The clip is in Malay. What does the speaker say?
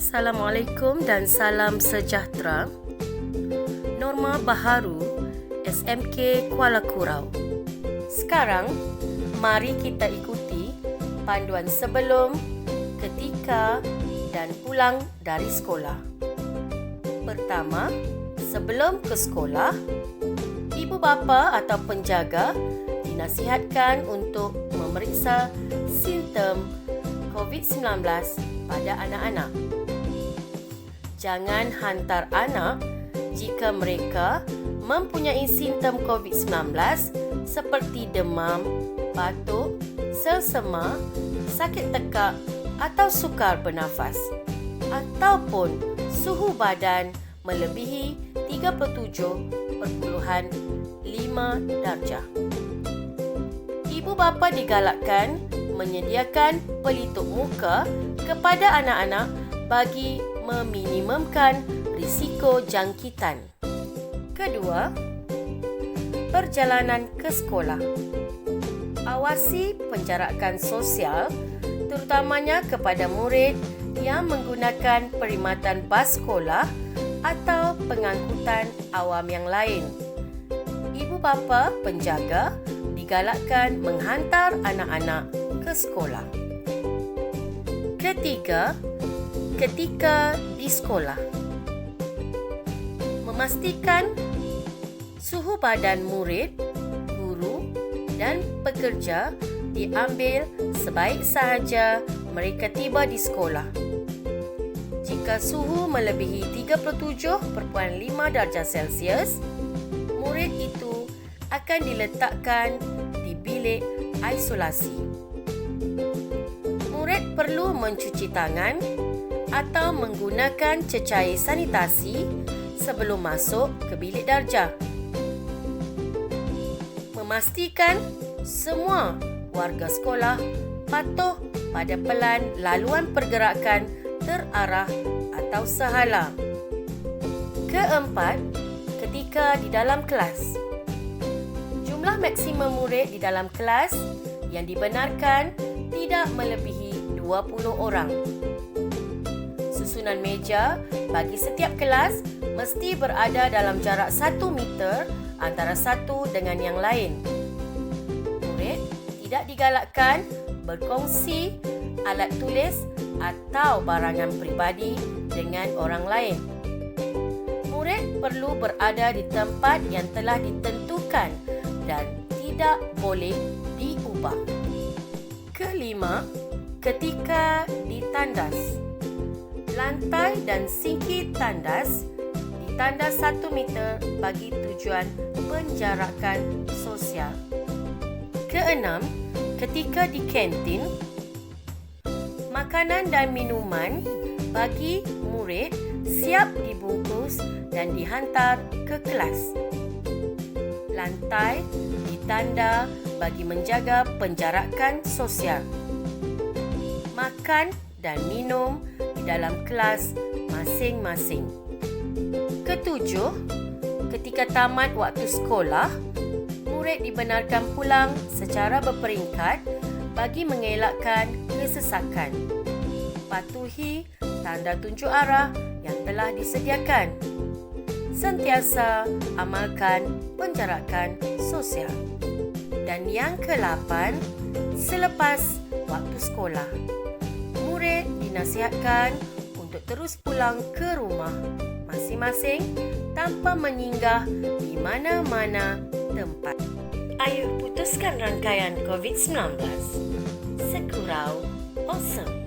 Assalamualaikum dan salam sejahtera. Norma Baharu, SMK Kuala Kurau. Sekarang, mari kita ikuti panduan sebelum, ketika dan pulang dari sekolah. Pertama, sebelum ke sekolah, ibu bapa atau penjaga dinasihatkan untuk memeriksa simptom COVID-19 pada anak-anak. Jangan hantar anak jika mereka mempunyai simptom COVID-19 seperti demam, batuk, selsema, sakit tekak atau sukar bernafas ataupun suhu badan melebihi 37.5 darjah. Ibu bapa digalakkan menyediakan pelitup muka kepada anak-anak bagi meminimumkan risiko jangkitan. Kedua, perjalanan ke sekolah. Awasi penjarakan sosial terutamanya kepada murid yang menggunakan perkhidmatan bas sekolah atau pengangkutan awam yang lain. Ibu bapa penjaga digalakkan menghantar anak-anak ke sekolah. Ketiga, ketika di sekolah. Memastikan suhu badan murid, guru dan pekerja diambil sebaik sahaja mereka tiba di sekolah. Jika suhu melebihi 37.5 darjah Celsius, murid itu akan diletakkan di bilik isolasi. Murid perlu mencuci tangan atau menggunakan cecair sanitasi sebelum masuk ke bilik darjah. Memastikan semua warga sekolah patuh pada pelan laluan pergerakan terarah atau sehala. Keempat, ketika di dalam kelas. Jumlah maksimum murid di dalam kelas yang dibenarkan tidak melebihi 20 orang. Susunan meja bagi setiap kelas mesti berada dalam jarak 1 meter antara satu dengan yang lain. Murid tidak digalakkan berkongsi alat tulis atau barangan peribadi dengan orang lain. Murid perlu berada di tempat yang telah ditentukan dan tidak boleh diubah. Kelima, ketika di tandas. Lantai dan singkir tandas ditandas 1 meter bagi tujuan penjarakan sosial. Keenam, ketika di kantin. Makanan dan minuman bagi murid siap dibungkus dan dihantar ke kelas. Lantai ditanda bagi menjaga penjarakan sosial. Makan dan minum di dalam kelas masing-masing. Ketujuh, ketika tamat waktu sekolah, murid dibenarkan pulang secara berperingkat bagi mengelakkan kesesakan. Patuhi tanda tunjuk arah yang telah disediakan. Sentiasa amalkan penjarakan sosial. Dan yang ke-8, selepas waktu sekolah. Murid dinasihatkan untuk terus pulang ke rumah masing-masing tanpa menyinggah di mana-mana tempat. Ayo putuskan rangkaian COVID-19. Sekurau Awesome.